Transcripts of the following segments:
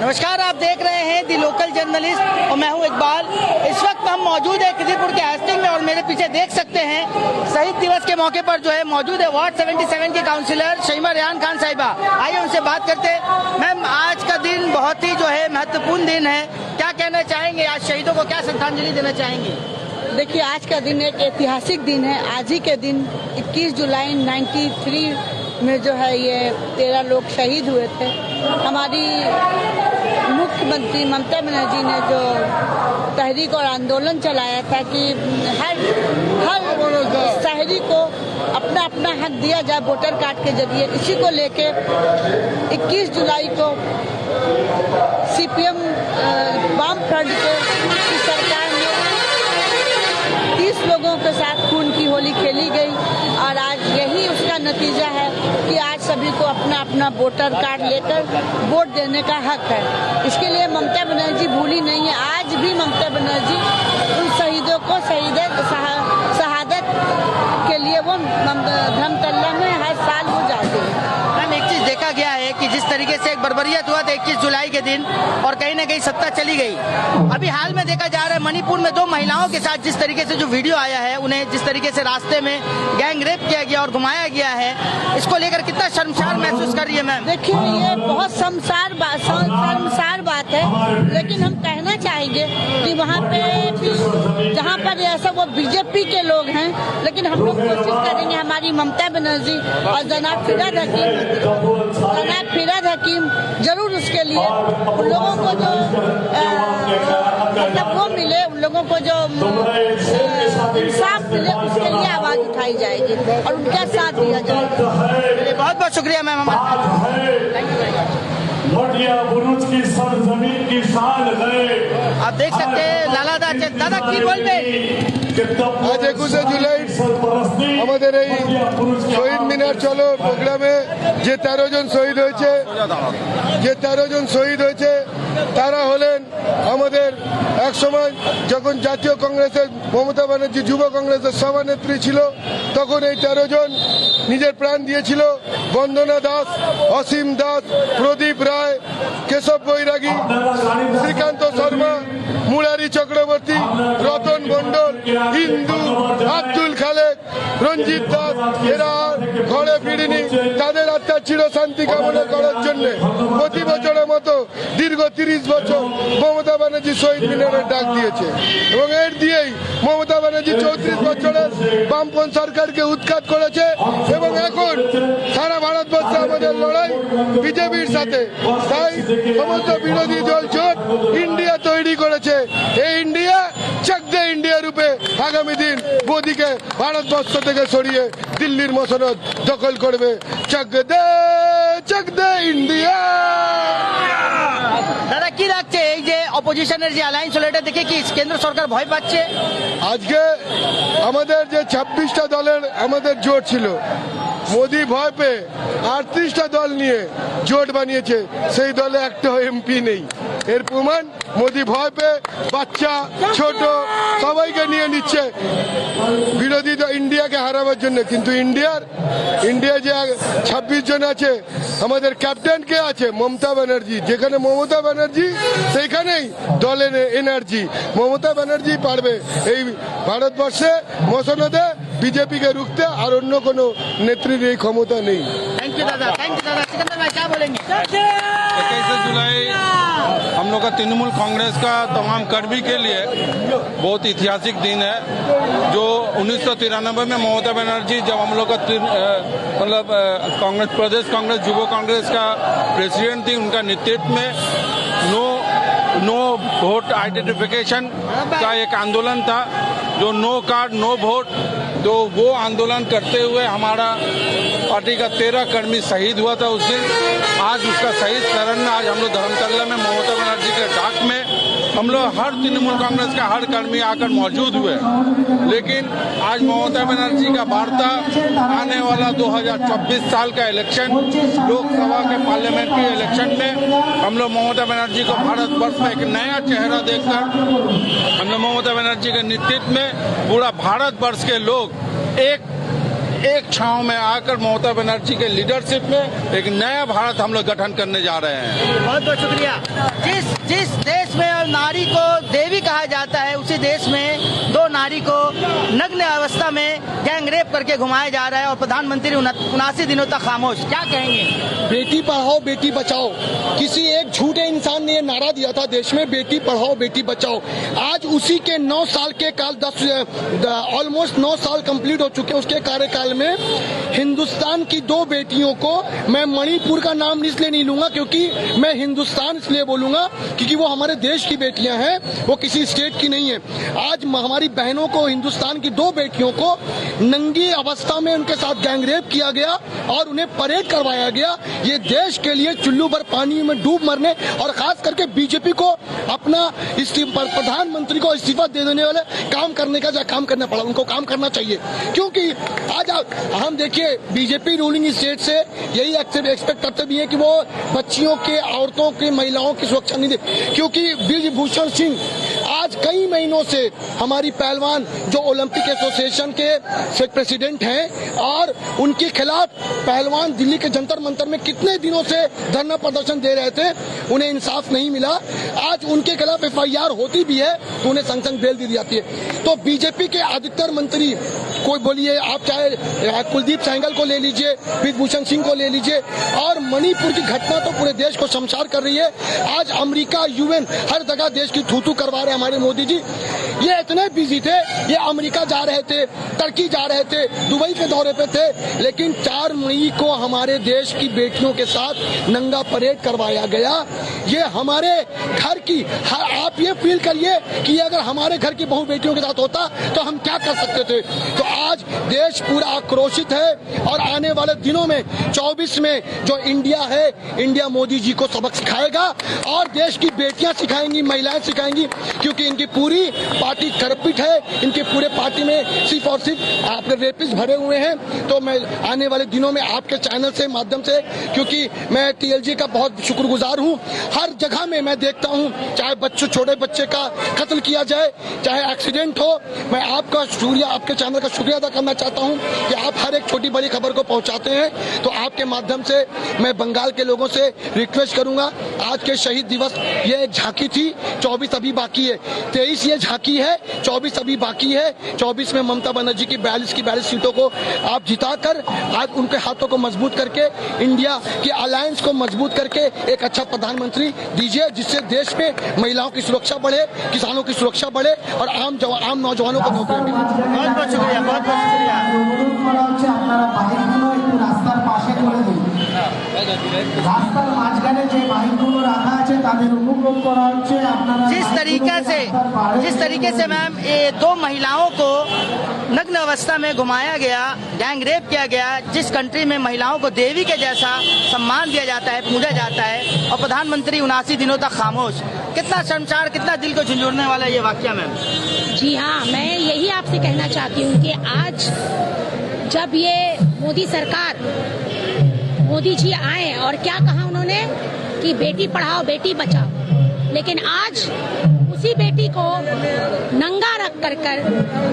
नमस्कार, आप देख रहे हैं दी लोकल जर्नलिस्ट और मैं हूं इकबाल। इस वक्त हम मौजूद है खिदीपुर के हेस्टिंग में और मेरे पीछे देख सकते हैं शहीद दिवस के मौके पर जो है मौजूद है वार्ड 77 की काउंसिलर शहीमा रेहान खान साहिबा। आइए उनसे बात करते हैं। मैम, आज का दिन बहुत ही जो है महत्वपूर्ण दिन है, क्या कहना चाहेंगे? आज शहीदों को क्या श्रद्धांजलि देना चाहेंगे? देखिए, आज का दिन एक ऐतिहासिक दिन है। आज ही के दिन 21 जुलाई 93 में जो है ये 13 लोग शहीद हुए थे। हमारी मुख्यमंत्री ममता बनर्जी ने जो तहरीक और आंदोलन चलाया था कि हर शहरी को अपना अपना हक दिया जाए वोटर कार्ड के जरिए, इसी को लेके 21 जुलाई को सीपीएम वाम फ्रंट की सरकार ने 30 लोगों के साथ खून की होली खेली गई और आज यही उसका नतीजा है कि आज सभी को अपना अपना वोटर कार्ड लेकर वोट देने का हक है। इसके लिए ममता बनर्जी भूली नहीं है। आज भी ममता बनर्जी उन शहीदों को शहादत के लिए वो धर्मतल्ला में हर साल वो जाते हैं। मैम, एक चीज देखा गया है कि जिस तरीके से एक बर्बरियत हुआ था 21 जुलाई के दिन और कहीं ना कहीं सत्ता चली गई। अभी हाल में देखा जा रहा है मणिपुर में 2 महिलाओं के साथ जिस तरीके से जो वीडियो आया है, उन्हें जिस तरीके से रास्ते में गैंग रेप किया गया और घुमाया गया है, इसको लेकर कितना शर्मसार महसूस कर रही है मैम? देखिए, ये बहुत शर्मसार बात है, लेकिन हम कहना चाहेंगे कि वहाँ पे जहाँ पर ऐसा वो बीजेपी के लोग हैं, लेकिन हम लोग कोशिश करेंगे, हमारी ममता बनर्जी और जनाब फिराद हकीम जरूर उसके लिए उन लोगों को जो मतलब वो मिले, उन लोगों को जो इंसाफ मिले, उसके लिए आवाज उठाई जाएगी और उनका साथ दिया जाएगा। बहुत बहुत शुक्रिया मैम। बुरुज की सरजमीन की शान है। आप देख सकते हैं लाला दादा की बोलबेन আজ 21 জুলাই আমাদের এই শহীদ মিনার চলো প্রোগ্রামে যে 13 জন শহীদ হয়েছে তারা হলেন আমাদের এক সময় যখন জাতীয় কংগ্রেসের মমতা ব্যানার্জি যুব কংগ্রেসের সভানেত্রী ছিল, তখন এই 13 জন নিজের প্রাণ দিয়েছিল। বন্দনা দাস, অসীম দাস, প্রদীপ রায়, কেশব বৈরাগী, শ্রীকান্ত শর্মা, মুরারি চক্রবর্তী, রতন মন্ডল, হিন্দু, আব্দুল খালেক, রঞ্জিত দাস, এরা ঘরে ফিরেনি। তাদের আত্মার চিরশান্তি কামনা করার জন্য প্রতি বছরের মতো দীর্ঘ 30 বছর মমতা ব্যানার্জি শহীদ মিনারের ডাক দিয়েছে এবং এর দিয়েই মমতা ব্যানার্জি 34 বছরের বামপন্থী সরকারকে উৎখাত করেছে এবং এখন সারা ভারতবর্ষে আমাদের লড়াই বিজেপির সাথে। তাই সমস্ত বিরোধী দল জোট ইন্ডিয়া তৈরি করেছে। এই ইন্ডিয়া চক দে ইন্ডিয়া রূপে আগামী দিন মোদীকে ভারতবর্ষ থেকে সরিয়ে দিল্লির মসনদ দখল করবে। চক দে ইন্ডিয়া। দাদা, কি লাগছে এই যে অপোজিশনের যে অ্যালায়েন্স হলো, এটা দেখে কি কেন্দ্র সরকার ভয় পাচ্ছে? আজকে আমাদের যে 26টা দলের আমাদের জোট ছিল, মোদি ভয় পেয়ে 38টা দল নিয়ে জোট বানিয়েছে, সেই দলে একটা এমপি নেই। এর প্রমাণ মোদি ভয় পেয়ে বাচ্চা ছোট সবাইকে নিয়ে নিচ্ছে বিরোধী ইন্ডিয়াকে হারাবার জন্য। কিন্তু ইন্ডিয়া যে 26 জন আছে, আমাদের ক্যাপ্টেন কে আছে? মমতা ব্যানার্জি। যেখানে মমতা ব্যানার্জি সেইখানেই দলের এনার্জি। মমতা ব্যানার্জি পারবে এই ভারতবর্ষে মসনদে বিজেপিকে রুখতে, আর অন্য কোনো নেত্রীর এই ক্ষমতা নেই। थैंक यू दादा। सिकंदर भाई क्या बोलेंगे? 21 जुलाई हम लोग का तृणमूल कांग्रेस का तमाम कर्मी के लिए बहुत ऐतिहासिक दिन है। जो 1993 में ममता बनर्जी जब हम लोग का मतलब कांग्रेस प्रदेश कांग्रेस युवा कांग्रेस का प्रेसिडेंट थी, उनका नेतृत्व में नो वोट आइडेंटिफिकेशन का एक आंदोलन था, जो नो कार्ड नो वोट, तो वो आंदोलन करते हुए हमारा पार्टी का 13 कर्मी शहीद हुआ था उस दिन। आज उसका शहीद शरण में आज हम लोग धर्मतल्ला में ममता बनर्जी के डाक में हम लोग हर तृणमूल कांग्रेस का हर कर्मी आकर मौजूद हुए। लेकिन आज ममता बनर्जी का वार्ता आने वाला 2024 साल का इलेक्शन, लोकसभा के पार्लियामेंट्री इलेक्शन में हम लोग ममता बनर्जी को भारतवर्ष में एक नया चेहरा देखकर हम लोग ममता बनर्जी के नेतृत्व में पूरा भारतवर्ष के लोग एक छांव में आकर ममता बनर्जी के लीडरशिप में एक नया भारत हम लोग गठन करने जा रहे हैं। बहुत बहुत शुक्रिया। जिस देश में नारी को देवी कहा जाता है, उसी देश में 2 नारी को नग्न अवस्था में गैंग रेप करके घुमाया जा रहा है और प्रधानमंत्री 79 दिनों तक खामोश। क्या कहेंगे? बेटी पढ़ाओ बेटी बचाओ, किसी एक झूठे इंसान ने ये नारा दिया था देश में, बेटी पढ़ाओ बेटी बचाओ। आज उसी के 9 साल के काल ऑलमोस्ट 9 साल कंप्लीट हो चुके उसके कार्यकाल में हिंदुस्तान की 2 बेटियों को, मैं मणिपुर का नाम इसलिए नहीं लूंगा क्योंकि मैं हिंदुस्तान इसलिए बोलूंगा क्योंकि वो हमारे देश की बेटियां हैं, वो किसी स्टेट की नहीं है। आज हमारी बहनों को, हिंदुस्तान की 2 बेटियों को नंगी अवस्था में उनके साथ गैंगरेप किया गया और उन्हें परेड करवाया गया। ये देश के लिए चुल्लू भर पानी में डूब मरने और खास करके बीजेपी को अपना प्रधानमंत्री को इस्तीफा दे देने वाले काम करने का काम करना पड़ा, उनको काम करना चाहिए। क्योंकि आज हम देखिए बीजेपी रूलिंग स्टेट से यही एक्सपेक्ट करते भी है कि वो बच्चियों के, औरतों के, महिलाओं की सुरक्षा नहीं दे, क्योंकि ब्रिजभूषण सिंह आज कई महीनों से हमारी पहलवान जो ओलंपिक एसोसिएशन के प्रेसिडेंट हैं और उनके खिलाफ पहलवान दिल्ली के जंतर मंतर में कितने दिनों से धरना प्रदर्शन दे रहे थे, उन्हें इंसाफ नहीं मिला। आज उनके खिलाफ FIR होती भी है तो उन्हें संग बेल दी जाती है। तो बीजेपी के अधिकतर मंत्री, कोई बोलिए आप चाहे कुलदीप सेंगल को ले लीजिए, ब्रिजभूषण सिंह को ले लीजिए, और मणिपुर की घटना तो पूरे देश को शमशार कर रही है। आज अमेरिका, UN हर जगह देश की थू करवा रहे हमारे मोदी जी। ये इतने बिजी थे, ये अमेरिका जा रहे थे, टर्की जा रहे थे, दुबई के दौरे पे थे, लेकिन 4 मई को हमारे देश की बेटियों के साथ नंगा परेड करवाया गया। ये हमारे घर की, आप ये फील करिए कि अगर हमारे घर की बहू बेटियों के साथ होता तो हम क्या कर सकते थे। तो आज देश पूरा आक्रोशित है और आने वाले दिनों में 24 में जो इंडिया है, इंडिया मोदी जी को सबक सिखाएगा और देश की बेटियां सिखाएंगी, महिलाएं सिखाएंगी, क्योंकि इनकी पूरी पार्टी करप्ट है, इनके पूरे पार्टी में सिर्फ और सिर्फ आपके रेपिस्ट भरे हुए हैं। तो मैं आने वाले दिनों में आपके चैनल से माध्यम से, क्योंकि मैं TLG का बहुत शुक्रगुजार हूं, हर जगह में मैं देखता हूं, चाहे छोटे बच्चे का कत्ल किया जाए, चाहे एक्सीडेंट हो, मैं आपका शुक्रिया, आपके चैनल का शुक्रिया अदा करना चाहता हूं कि आप हर एक छोटी बड़ी खबर को पहुंचाते हैं। तो आपके माध्यम से मैं बंगाल के लोगों से रिक्वेस्ट करूंगा, आज के शहीद दिवस ये एक झांकी थी, 24 अभी बाकी है, 23 ये झांकी है, 24 अभी बाकी है। 24 में ममता बनर्जी की 42 सीटों को आप जिताकर आज उनके हाथों को मजबूत करके, इंडिया की अलायंस को मजबूत करके एक अच्छा प्रधानमंत्री दीजिए, जिससे देश में महिलाओं की सुरक्षा बढ़े, किसानों की सुरक्षा बढ़े और आम नौजवानों को नौकरी मिले। बहुत बहुत शुक्रिया, बहुत बहुत शुक्रिया। আপনারা বাইকগুলো একটু রাস্তার পাশে করে দিন। রাস্তার মাঝখানে যে বাইকগুলো রাখা আছে তাদের অনুরোধ করা হচ্ছে আপনারা जिस तरीके से मैम ये 2 महिलाओं को नग्न अवस्था में घुमाया गया, गैंग रेप किया गया, जिस कंट्री में महिलाओं को देवी के जैसा सम्मान दिया जाता है, पूजा जाता है, और प्रधानमंत्री 79 दिनों तक खामोश, कितना शर्मसार, कितना दिल को झंझोड़ने वाला ये वाकया मैम। जी हाँ, मैं यही आपसे कहना चाहती हूँ कि आज जब ये मोदी सरकार, मोदी जी आए और क्या कहा उन्होंने कि बेटी पढ़ाओ बेटी बचाओ, लेकिन आज उसी बेटी को नंगा रख कर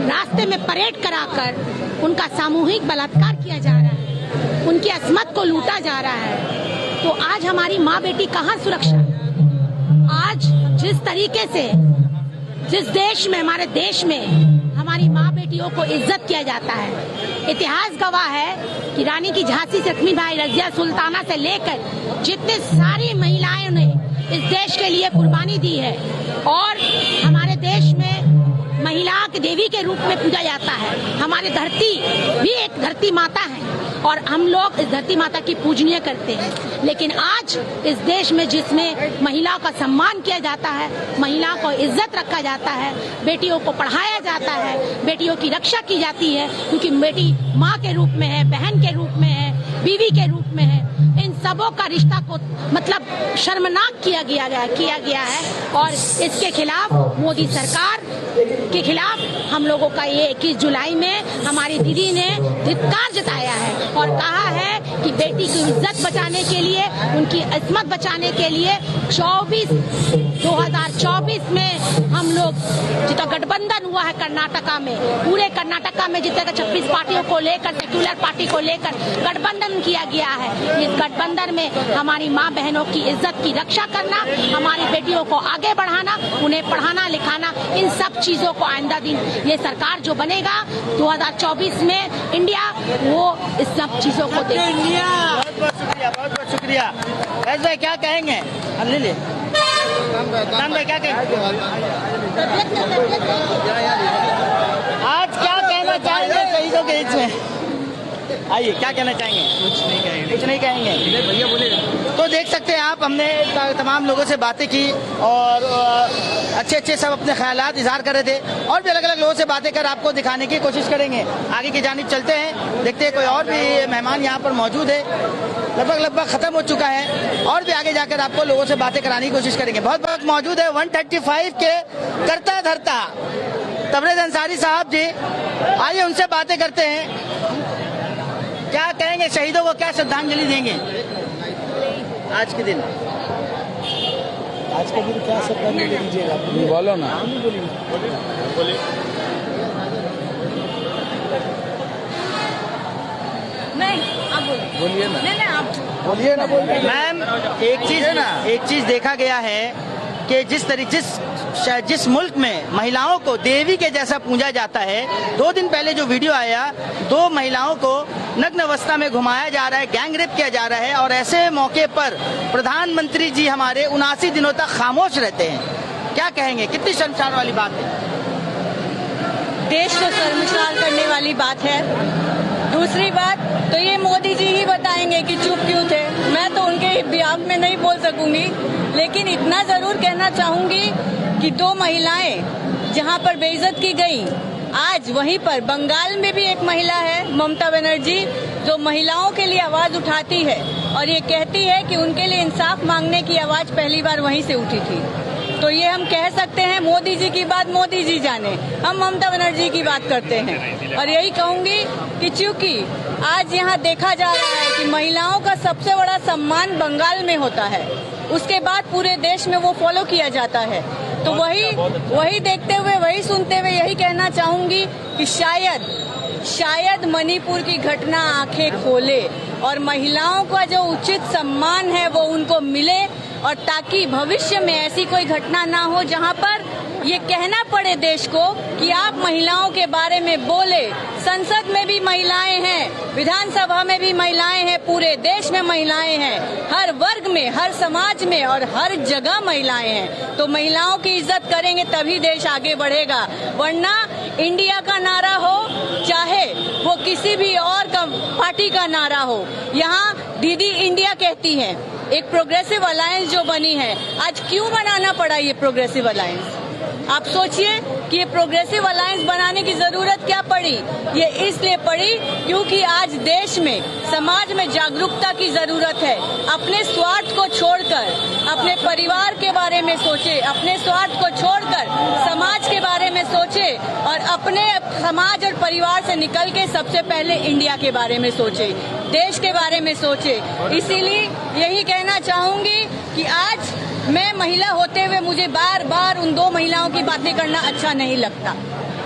रास्ते में परेड कराकर उनका सामूहिक बलात्कार किया जा रहा है, उनकी अस्मत को लूटा जा रहा है। तो आज हमारी माँ बेटी कहाँ सुरक्षा? आज जिस तरीके से जिस देश में, हमारे देश में हमारी माँ बेटियों को इज्जत किया जाता है, इतिहास गवाह है कि रानी की झांसी से लक्ष्मीबाई, रजिया सुल्ताना से लेकर जितने सारी महिलाओं ने इस देश के लिए कुर्बानी दी है और हमारे देश में महिला के देवी के रूप में पूजा जाता है। हमारी धरती भी एक धरती माता है और हम लोग इस धरती माता की पूजनीय करते हैं, लेकिन आज इस देश में जिसमें महिला का सम्मान किया जाता है, महिला को इज्जत रखा जाता है, बेटियों को पढ़ाया जाता है, बेटियों की रक्षा की जाती है, क्योंकि बेटी माँ के रूप में है, बहन के रूप में है, बीवी के रूप में है, इन सबों का रिश्ता को मतलब शर्मनाक किया गया है और इसके खिलाफ मोदी सरकार के खिलाफ हम लोगों का ये 21 जुलाई में हमारी दीदी ने धिक्कार जताया है और कहा है कि बेटी की इज्जत बचाने के लिए, उनकी इस्मत बचाने के लिए 2024 में हम लोग लोग जितना गठबंधन हुआ है कर्नाटका में, पूरे कर्नाटका में जितने 26 पार्टियों को लेकर, सेक्युलर पार्टी को लेकर गठबंधन किया गया है। इस गठबंधन में हमारी माँ बहनों की इज्जत की रक्षा करना, हमारी बेटियों को आगे बढ़ाना, उन्हें पढ़ाना लिखाना, इन सब चीजों को आइंदा दिन ये सरकार जो बनेगा 2024 में इंडिया, वो इस सब चीजों को देखेगा। बहुत बहुत शुक्रिया, बहुत बहुत शुक्रिया। वैस भाई क्या कहेंगे? ले भाई क्या कहेंगे? आज क्या कहना चाहेंगे शहीदों के हित में? आइए, क्या कहना चाहेंगे? कुछ नहीं कहेंगे। भैया बोले। तो देख सकते हैं आप, हमने तमाम लोगों से बातें की और अच्छे अच्छे सब अपने ख्यालात इजहार कर रहे थे, और भी अलग अलग लोगों से बातें कर आपको दिखाने की कोशिश करेंगे। आगे की जानिब चलते हैं, देखते हैं कोई और भी मेहमान यहाँ पर मौजूद है। लगभग खत्म हो चुका है, और भी आगे जाकर आपको लोगों से बातें कराने की कोशिश करेंगे। बहुत बहुत मौजूद है 135 के करता धरता तबरेज अंसारी साहब जी। आइए उनसे बातें करते हैं। क्या कहेंगे, शहीदों को क्या श्रद्धांजलि देंगे आज के दिन? आज के दिन क्या श्रद्धांजलि दीजिएगा? बोलो ना। बोलिए ना। मैम, एक चीज देखा गया है कि जिस मुल्क में महिलाओं को देवी के जैसा पूजा जाता है, 2 दिन पहले जो वीडियो आया, 2 महिलाओं को नग्न अवस्था में घुमाया जा रहा है, गैंग रेप किया जा रहा है, और ऐसे मौके पर प्रधानमंत्री जी हमारे 79 दिनों तक खामोश रहते हैं। क्या कहेंगे? कितनी शर्मसार वाली बात है। देश को शर्मसार करने वाली बात है। दूसरी बात तो ये मोदी जी ही बताएंगे कि चुप क्यों थे। मैं तो उनके बिहाफ में नहीं बोल सकूंगी, लेकिन इतना जरूर कहना चाहूंगी कि 2 महिलाएं जहां पर बेइज्जत की गई, आज वहीं पर बंगाल में भी एक महिला है, ममता बनर्जी, जो महिलाओं के लिए आवाज उठाती है और ये कहती है कि उनके लिए इंसाफ मांगने की आवाज पहली बार वहीं से उठी थी। तो ये हम कह सकते हैं, मोदी जी की बात मोदी जी जाने, हम ममता बनर्जी की बात करते हैं। और यही कहूंगी कि चूंकि आज यहाँ देखा जा रहा है कि महिलाओं का सबसे बड़ा सम्मान बंगाल में होता है, उसके बाद पूरे देश में वो फॉलो किया जाता है, तो वही देखते हुए, वही सुनते हुए यही कहना चाहूंगी कि शायद मणिपुर की घटना आंखें खोले और महिलाओं का जो उचित सम्मान है वो उनको मिले, और ताकि भविष्य में ऐसी कोई घटना ना हो जहां पर ये कहना पड़े देश को कि आप महिलाओं के बारे में बोले। संसद में भी महिलाएं हैं, विधानसभा में भी महिलाएं हैं, पूरे देश में महिलाएं हैं, हर वर्ग में, हर समाज में और हर जगह महिलाएं हैं। तो महिलाओं की इज्जत करेंगे तभी देश आगे बढ़ेगा, वरना इंडिया का नारा हो चाहे वो किसी भी और पार्टी का नारा हो, यहाँ दीदी इंडिया कहती है। एक प्रोग्रेसिव अलायंस जो बनी है, आज क्यों बनाना पड़ा ये प्रोग्रेसिव अलायंस? आप सोचिए कि ये प्रोग्रेसिव अलायंस बनाने की जरूरत क्या पड़ी? ये इसलिए पड़ी क्योंकि आज देश में, समाज में जागरूकता की जरूरत है। अपने स्वार्थ को छोड़कर अपने परिवार के बारे में सोचे, अपने स्वार्थ को छोड़कर समाज के बारे में सोचे, और अपने समाज और परिवार से निकल के सबसे पहले इंडिया के बारे में सोचे, देश के बारे में सोचे। इसीलिए यही कहना चाहूंगी कि आज मैं महिला होते हुए मुझे बार बार उन 2 महिलाओं की बातें करना अच्छा नहीं लगता,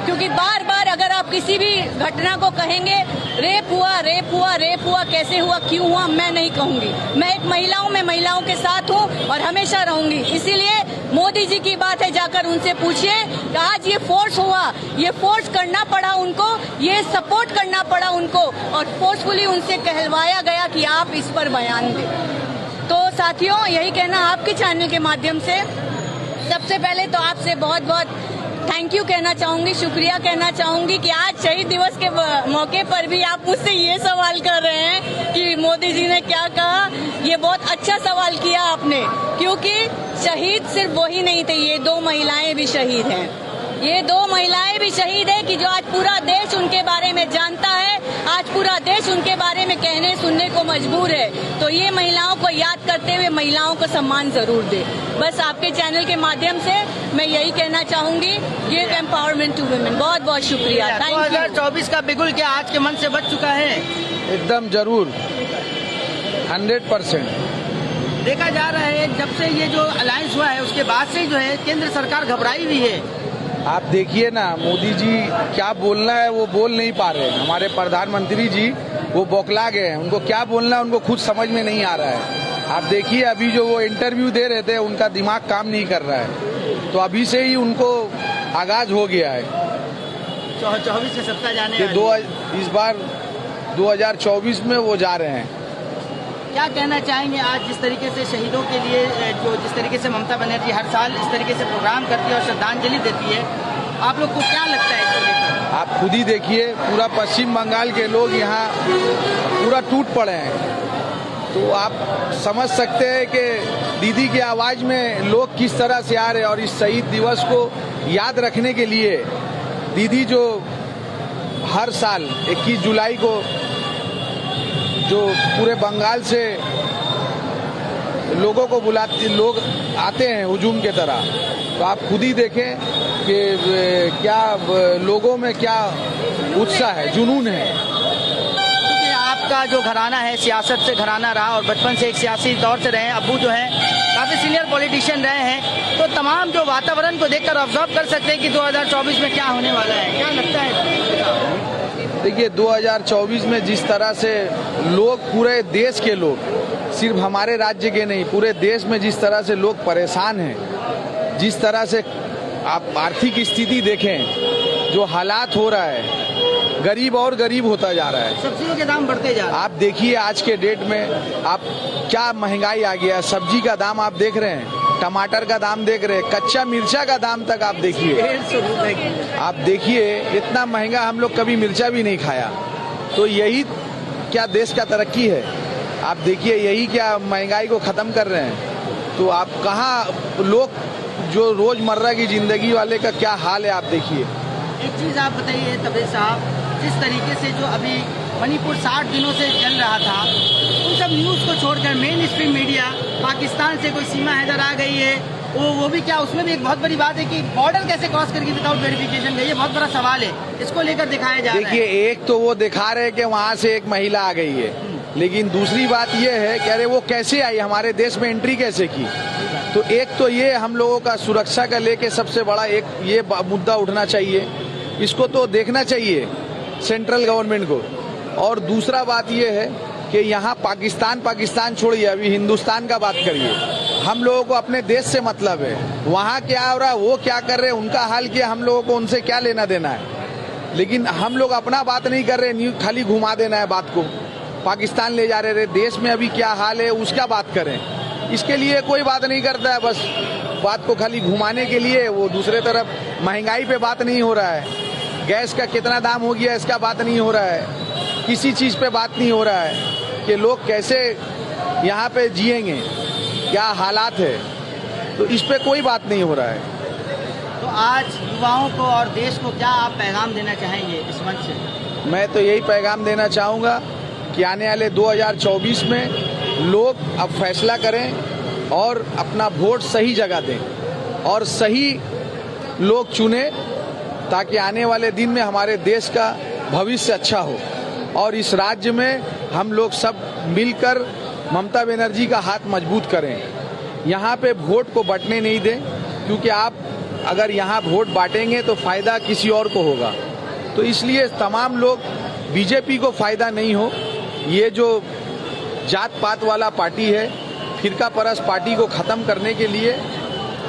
क्योंकि बार बार अगर आप किसी भी घटना को कहेंगे रेप हुआ, कैसे हुआ, क्यों हुआ, मैं नहीं कहूंगी। मैं एक महिला हूं, मैं महिलाओं के साथ हूं और हमेशा रहूंगी। इसीलिए मोदी जी की बात है, जाकर उनसे पूछिए कि आज ये फोर्स हुआ, ये फोर्स करना पड़ा उनको, ये सपोर्ट करना पड़ा उनको, और फोर्सफुली उनसे कहलवाया गया कि आप इस पर बयान दें। तो साथियों, यही कहना आपके चैनल के माध्यम से, सबसे पहले तो आपसे बहुत बहुत थैंक यू कहना चाहूंगी, शुक्रिया कहना चाहूंगी कि आज शहीद दिवस के मौके पर भी आप मुझसे ये सवाल कर रहे हैं कि मोदी जी ने क्या कहा। ये बहुत अच्छा सवाल किया आपने, क्योंकि शहीद सिर्फ वही नहीं थे, ये 2 महिलाएं भी शहीद हैं। ये 2 महिलाएं भी शहीद है कि जो आज पूरा देश उनके बारे में जानता है, आज पूरा देश उनके बारे में कहने सुनने को मजबूर है। तो ये महिलाओं को याद करते हुए महिलाओं को सम्मान जरूर दे। बस आपके चैनल के माध्यम से मैं यही कहना चाहूंगी, गिव एम्पावरमेंट टू वुमेन। बहुत बहुत शुक्रिया। 2024 का बिगुल क्या आज के मन से बच चुका है? एकदम जरूर, 100%। देखा जा रहा है जब से ये जो अलायंस हुआ है उसके बाद से जो है केंद्र सरकार घबराई हुई है आप देखिए ना, मोदी जी क्या बोलना है वो बोल नहीं पा रहे हैं। हमारे प्रधानमंत्री जी वो बौखला गए हैं, उनको क्या बोलना है उनको खुद समझ में नहीं आ रहा है। आप देखिए अभी जो वो इंटरव्यू दे रहे थे उनका दिमाग काम नहीं कर रहा है, तो अभी से ही उनको आगाज हो गया है 24 से सत्ता जाने कि इस बार 2024 में वो जा रहे हैं। क्या कहना चाहेंगे आज जिस तरीके से शहीदों के लिए जो जिस तरीके से ममता बनर्जी हर साल इस तरीके से प्रोग्राम करती है और श्रद्धांजलि देती है, आप लोग को क्या लगता है इसको लेकर? आप खुद ही देखिए, पूरा पश्चिम बंगाल के लोग यहाँ पूरा टूट पड़े हैं, तो आप समझ सकते हैं कि दीदी की आवाज में लोग किस तरह से आ रहे हैं। और इस शहीद दिवस को याद रखने के लिए दीदी जो हर साल 21 जुलाई को जो पूरे बंगाल से लोगों को बुलाते, लोग आते हैं हुजूम के तरह, तो आप खुद ही देखें कि क्या लोगों में क्या उत्साह है, जुनून है। क्योंकि आपका जो घराना है सियासत से घराना रहा और बचपन से एक सियासी दौर से रहे, अब्बू जो है काफी सीनियर पॉलिटिशियन रहे हैं, तो तमाम जो वातावरण को देखकर ऑब्जर्व कर सकते हैं कि 2024 में क्या होने वाला है। क्या लगता है? देखिए 2024 में जिस तरह से लोग, पूरे देश के लोग, सिर्फ हमारे राज्य के नहीं, पूरे देश में जिस तरह से लोग परेशान हैं, जिस तरह से आप आर्थिक स्थिति देखें, जो हालात हो रहा है, गरीब और गरीब होता जा रहा है, सब्जियों के दाम बढ़ते जा रहे हैं। आप देखिए आज के डेट में आप क्या महंगाई आ गया, सब्जी का दाम आप देख रहे हैं, टमाटर का दाम देख रहे हैं, कच्चा मिर्चा का दाम तक आप देखिए, 150 रुपए। आप देखिए इतना महंगा हम लोग कभी मिर्चा भी नहीं खाया। तो यही क्या देश का तरक्की है? आप देखिए यही क्या महंगाई को खत्म कर रहे हैं। तो आप कहाँ लोग जो रोजमर्रा की जिंदगी वाले का क्या हाल है आप देखिए। एक चीज आप बताइए तबरेज साहब, जिस तरीके से जो अभी मणिपुर 60 दिनों से चल रहा था, उन सब न्यूज को छोड़कर मेन स्ट्रीम मीडिया पाकिस्तान से कोई सीमा हैदर आ गई है, वो भी क्या, उसमें भी एक बहुत बड़ी बात है कि बॉर्डर कैसे क्रॉस करके विदाउट वेरिफिकेशन गई, ये बहुत बड़ा सवाल है, इसको लेकर दिखाया जा रहा है। देखिए एक तो वो दिखा रहे कि वहाँ से एक महिला आ गई है, लेकिन दूसरी बात ये है कि अरे वो कैसे आई, हमारे देश में एंट्री कैसे की। तो एक तो ये हम लोगों का सुरक्षा का लेके सबसे बड़ा एक ये मुद्दा उठना चाहिए, इसको तो देखना चाहिए सेंट्रल गवर्नमेंट को। और दूसरा बात ये है कि यहाँ पाकिस्तान छोड़िए, अभी हिंदुस्तान का बात करिए। हम लोगों को अपने देश से मतलब है, वहाँ क्या हो रहा है, वो क्या कर रहे हैं, उनका हाल क्या, हम लोगों को उनसे क्या लेना देना है। लेकिन हम लोग अपना बात नहीं कर रहे, खाली घुमा देना है बात को, पाकिस्तान ले जा रहे, देश में अभी क्या हाल है उसका बात करें। इसके लिए कोई बात नहीं करता है, बस बात को खाली घुमाने के लिए। वो दूसरे तरफ महंगाई पे बात नहीं हो रहा है, गैस का कितना दाम हो गया इसका बात नहीं हो रहा है, किसी चीज पे बात नहीं हो रहा है कि लोग कैसे यहाँ पे जिएंगे, क्या हालात है, तो इस पे कोई बात नहीं हो रहा है। तो आज युवाओं को और देश को क्या आप पैगाम देना चाहेंगे इस मंच से? मैं तो यही पैगाम देना चाहूँगा कि आने वाले 2024 में लोग अब फैसला करें और अपना वोट सही जगह दें और सही लोग चुने, ताकि आने वाले दिन में हमारे देश का भविष्य अच्छा हो। और इस राज्य में हम लोग सब मिलकर ममता बनर्जी का हाथ मजबूत करें। यहाँ पे वोट को बंटने नहीं दें, क्योंकि आप अगर यहाँ वोट बांटेंगे तो फायदा किसी और को होगा। तो इसलिए तमाम लोग, बीजेपी को फायदा नहीं हो, ये जो जात पात वाला पार्टी है, फिरका परस्त पार्टी को खत्म करने के लिए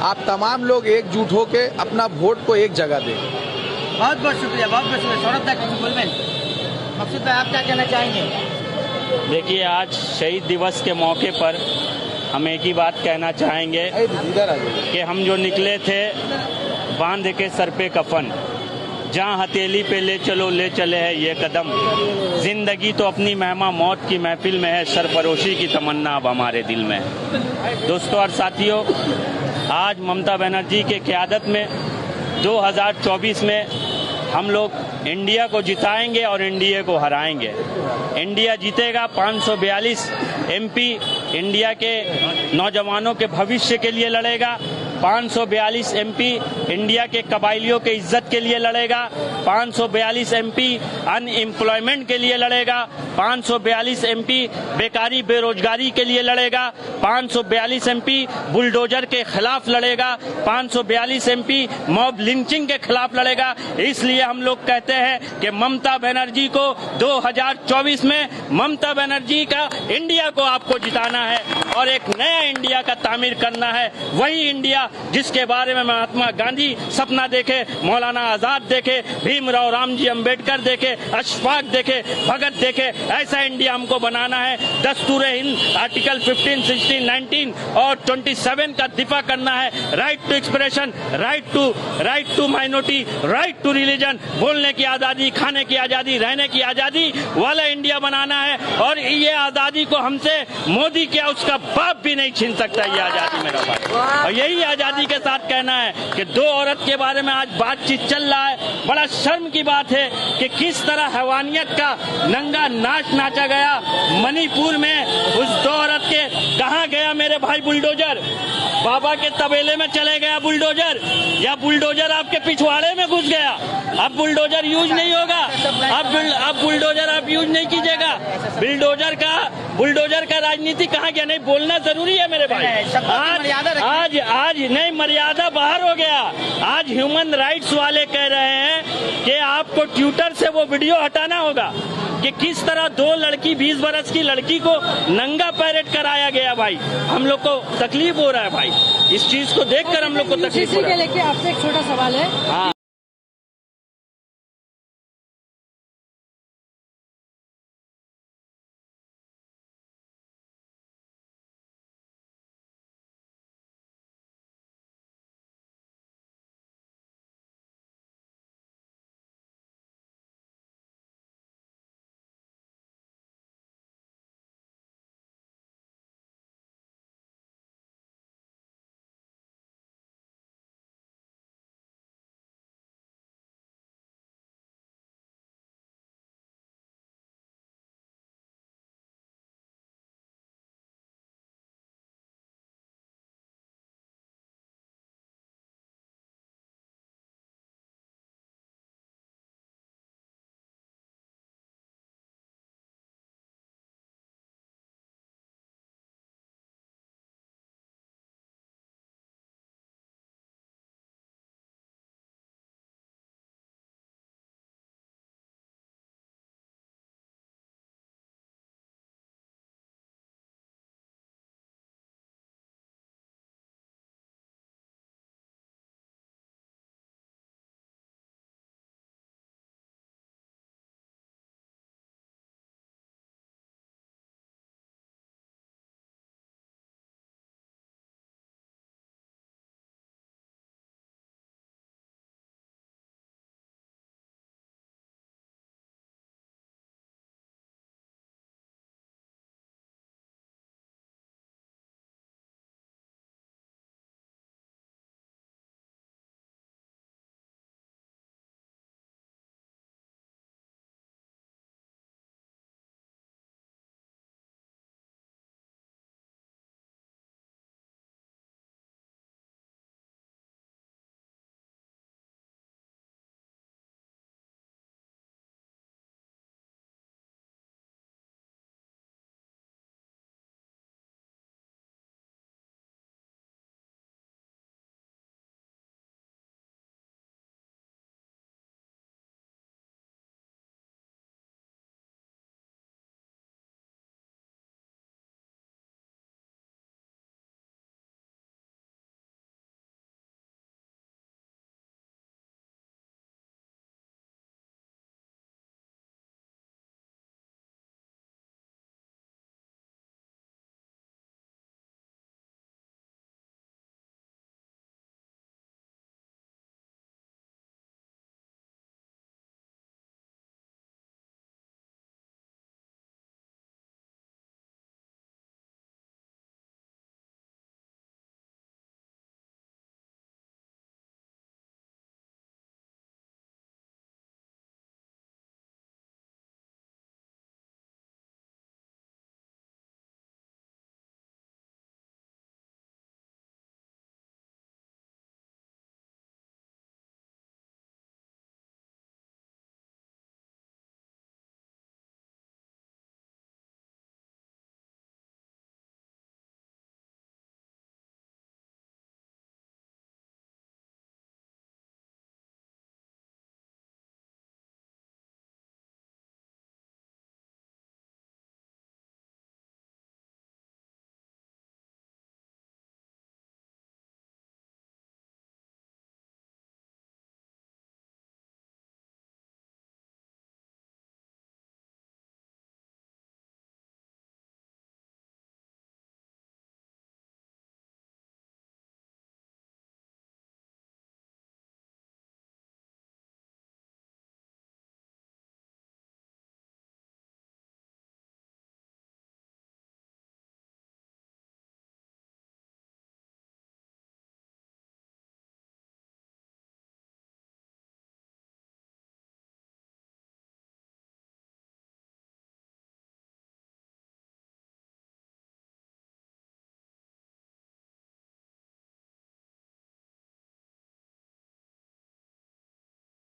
आप तमाम लोग एकजुट होकर अपना वोट को एक जगह दें। बहुत बहुत शुक्रिया, बहुत बहुत शुक्रिया। सौरभ तक मकसूद भाई, आप क्या कहना चाहेंगे? देखिए आज शहीद दिवस के मौके पर हम एक ही बात कहना चाहेंगे कि हम जो निकले थे बांध के सर पे कफन, जहाँ हथेली पे ले चलो ले चले है ये कदम, जिंदगी तो अपनी मेहमा मौत की महफिल में है, सरफरोशी की तमन्ना अब हमारे दिल में है। दोस्तों और साथियों, आज ममता बनर्जी के क़यादत में 2024 में हम लोग इंडिया को जिताएंगे और इंडिया को हराएंगे। इंडिया जीतेगा, 542 MP इंडिया के नौजवानों के भविष्य के लिए लड़ेगा 542 एमपी इंडिया के कबाइलियों के इज्जत के लिए लड़ेगा, 542 एमपी अनएम्प्लॉयमेंट के लिए लड़ेगा, 542 एमपी बेकारी बेरोजगारी के लिए लड़ेगा, 542 एमपी बुलडोजर के खिलाफ लड़ेगा, 542 एमपी मॉब लिंचिंग के खिलाफ लड़ेगा। इसलिए हम लोग कहते हैं कि ममता बनर्जी को 2024 में ममता बनर्जी का इंडिया को आपको जिताना है और एक नया इंडिया का तामीर करना है। वही इंडिया जिसके बारे में महात्मा गांधी सपना देखे, मौलाना आजाद देखे, भीमराव रामजी अंबेडकर देखे, अशफाक देखे, भगत देखे, ऐसा इंडिया हमको बनाना है। दस्तूर हिंद आर्टिकल 15, 16, 19 और 27 का दिफा करना है। Right to expression, right to minority, right to religion, बोलने की आजादी, खाने की आजादी, रहने की आजादी वाला इंडिया बनाना है। और ये आजादी को हमसे मोदी क्या उसका बाप भी नहीं छीन सकता, ये आजादी मेरा भाई। और यही आजादी के साथ कहना है कि दो औरत के बारे में आज बातचीत चल रहा है। बड़ा शर्म की बात है कि किस तरह हैवानियत का नंगा नाच नाचा गया मणिपुर में। उस दो औरत के कहाँ गया मेरे भाई बुलडोजर? बाबा के तबेले में चले गया बुलडोजर, या बुलडोजर आपके पिछवाड़े में घुस गया? अब बुलडोजर यूज नहीं होगा, अब बुलडोजर आप यूज नहीं कीजिएगा। बुलडोजर का राजनीति कहाँ गया? नहीं, बोलना जरूरी है मेरे भाई। आज नहीं, मर्यादा बाहर हो गया। आज ह्यूमन राइट्स वाले कह रहे हैं कि आपको ट्विटर से वो वीडियो हटाना होगा कि किस तरह दो लड़की 20 बरस की लड़की को नंगा पैरेड कराया गया। भाई हम लोग को तकलीफ हो रहा है भाई, इस चीज को देखकर हम लोग को तकलीफ हो रहा है। लेके आपसे एक छोटा सवाल है। हाँ।